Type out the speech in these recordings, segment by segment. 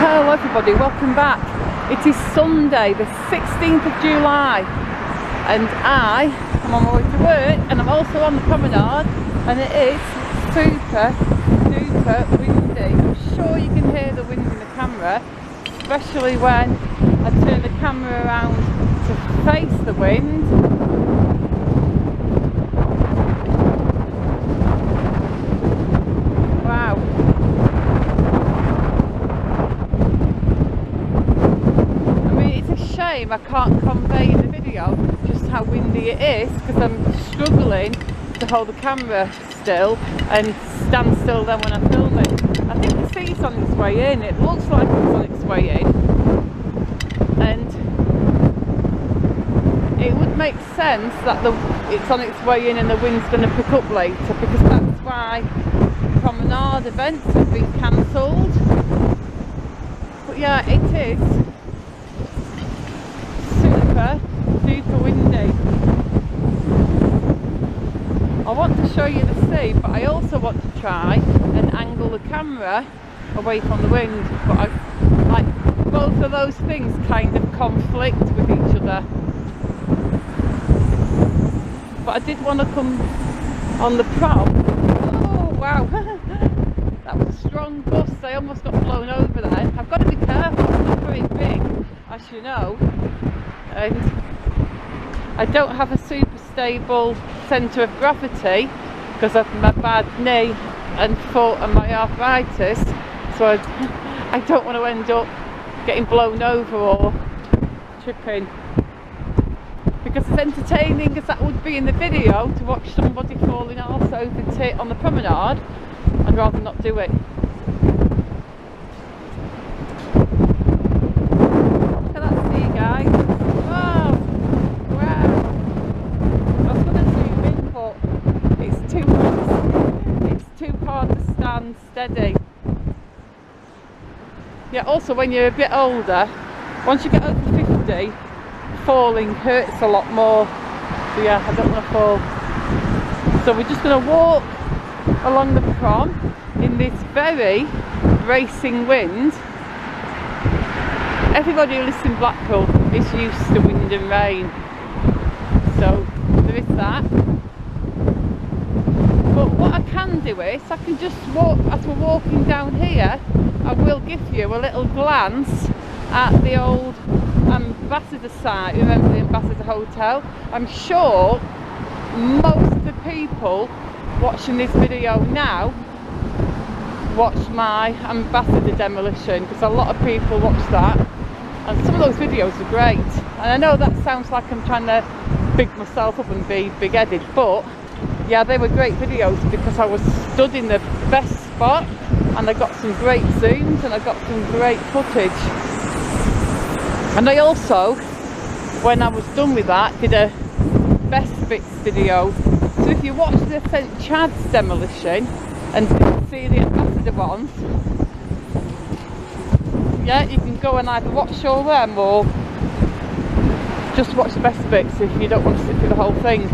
Hello everybody, welcome back. It is Sunday the 16th of July and I am on my way to work and I'm also on the promenade and it is super duper windy. I'm sure you can hear the wind in the camera, especially when I turn the camera around to face the wind. Wow. I can't convey in the video just how windy it is because I'm struggling to hold the camera still and stand still then when I'm filming. I think the sea's on its way in, it looks like it's on its way in, and it would make sense that it's on its way in and the wind's going to pick up later, because that's why promenade events have been cancelled. But yeah, it is super windy. I want to show you the sea, but I also want to try and angle the camera away from the wind, but both of those things kind of conflict with each other. But I did want to come on the prom. Oh wow, that was a strong gust. I almost got blown over there. I've got to be careful, it's not very big, as you know, and I don't have a super stable centre of gravity because of my bad knee and foot and my arthritis, so I don't want to end up getting blown over or tripping, because as entertaining as that would be in the video to watch somebody falling arse over tit on the promenade, I'd rather not do it. Look at that sea, guys. Steady. Yeah, also when you're a bit older, once you get over 50, falling hurts a lot more. So yeah, I don't want to fall. So we're just going to walk along the prom in this very bracing wind. Everybody who lives in Blackpool is used to wind and rain, so there is that. But what I can do is, I can just walk, as we're walking down here, I will give you a little glance at the old Ambassador site. Remember the Ambassador Hotel? I'm sure most of the people watching this video now watched my Ambassador demolition, because a lot of people watch that, and some of those videos are great. And I know that sounds like I'm trying to big myself up and be big-headed, but yeah, they were great videos because I was stood in the best spot and I got some great zooms and I got some great footage. And I also, when I was done with that, did a best bits video. So if you watch the St Chad's demolition and see the Ambassador ones, yeah, you can go and either watch all them or just watch the best bits if you don't want to sit through the whole thing.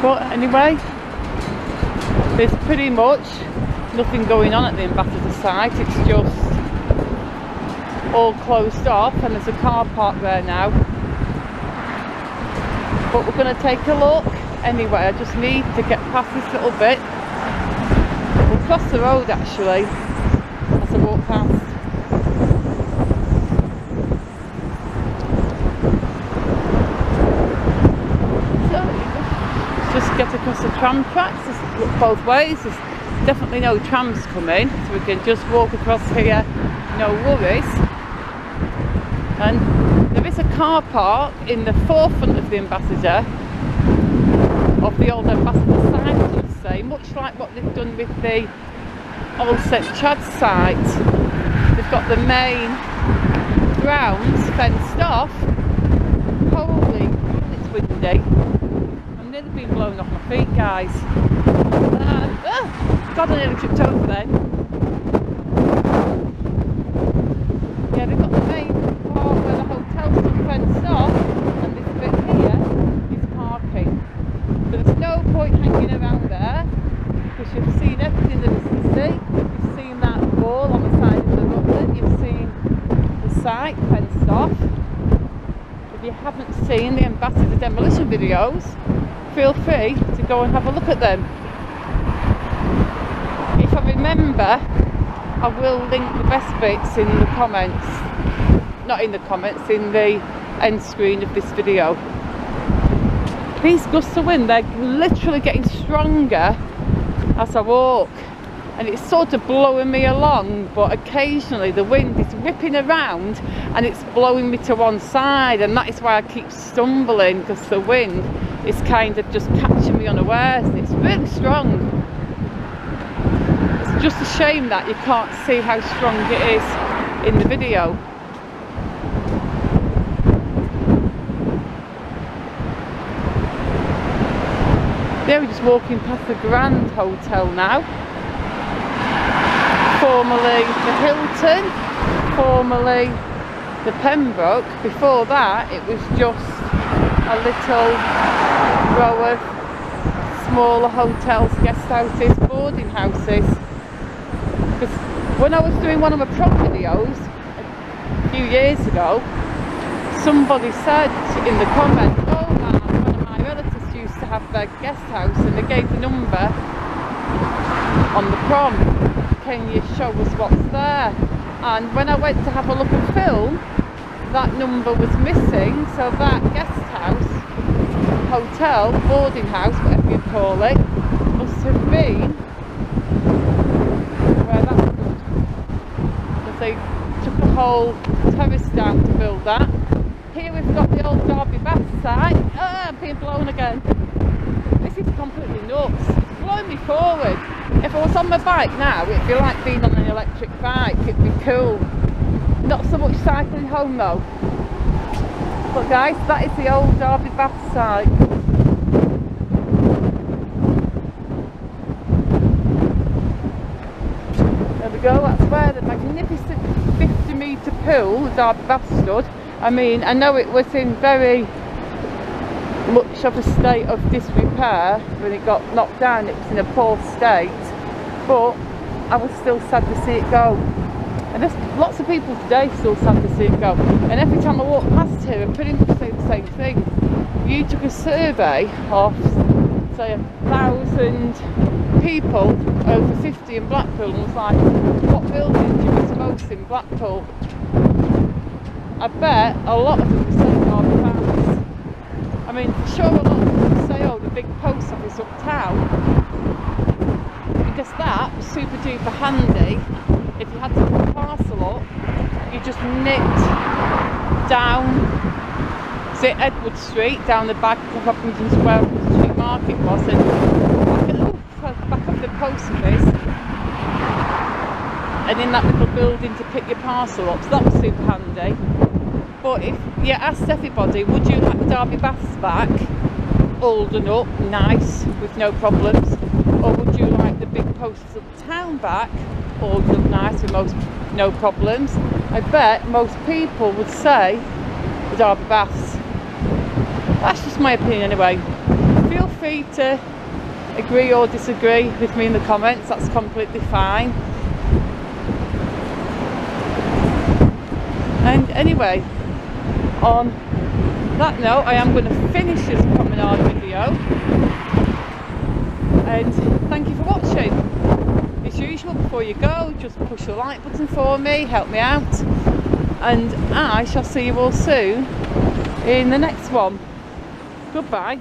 But anyway, there's pretty much nothing going on at the Ambassador site. It's just all closed off and there's a car park there now. But we're going to take a look anyway. I just need to get past this little bit. We'll cross the road actually as I walk past. Just get across the tram tracks, just look both ways. There's definitely no trams coming, so we can just walk across here, no worries. And there is a car park in the forefront of the Ambassador, of the old Ambassador site, I should say, much like what they've done with the old St Chad's site. They've got the main grounds fenced off. Holy, it's windy. Nearly been blown off my feet, guys. God, I nearly tripped over then. Yeah, they've got the main part where the hotel's still fenced off, and this bit here is parking. But there's no point hanging around there because you've seen everything there is to see. You've seen that haven't seen the Ambassador demolition videos, feel free to go and have a look at them. If I remember, I will link the best bits in the comments. Not in the comments, in the end screen of this video. These gusts of wind, they're literally getting stronger as I walk, and it's sort of blowing me along, but occasionally the wind is whipping around and it's blowing me to one side, and that is why I keep stumbling, because the wind is kind of just catching me unawares, and it's really strong. It's just a shame that you can't see how strong it is in the video. There, we're just walking past the Grand Hotel now. Formerly the Hilton, formerly the Pembroke. Before that it was just a little row of smaller hotels, guest houses, boarding houses. Because when I was doing one of my prom videos a few years ago, somebody said in the comments, oh man, one of my relatives used to have their guest house, and they gave the number on the prom. Can you show us what's there? And when I went to have a look and film, that number was missing, so that guest house, hotel, boarding house, whatever you call it, must have been where that stood, because they took the whole terrace down to build that. Here we've got the old Derby Bath site. I'm being blown again. This is completely nuts. It's blowing me forward. If I was on my bike now, it'd be like being on an electric bike. It'd be cool. Not so much cycling home though. But guys, that is the old Derby Bath site. There we go, that's where the magnificent 50-metre pool, the Derby Bath, stood. I mean, I know it was in very much of a state of disrepair when it got knocked down. It was in a poor state, but I was still sad to see it go. And there's lots of people today still sad to see it go. And every time I walk past here, I pretty much say the same thing. You took a survey of, say, 1,000 people over 50 in Blackpool, and was like, what building do you miss most in Blackpool? I bet a lot of them say Derby Baths. I mean, for sure a lot of them say, oh, the big post office uptown, because that was super duper handy. If you had to put a parcel up, you just nipped down, say, Edward Street, down the back of Hopkinton Square, Hopkinton Street Market was, and back of the post office, and in that little building to pick your parcel up, so that was super handy. But if you asked everybody, would you like the Derby Baths back, old and up, nice, with no problems, or would you like the big posts of the town back, old and nice, with no problems? I bet most people would say the Derby Baths. That's just my opinion anyway. Feel free to agree or disagree with me in the comments, that's completely fine. And anyway, on that note, I am going to finish this promenade video, and thank you for watching. As usual, before you go, just push the like button for me, help me out, and I shall see you all soon in the next one. Goodbye.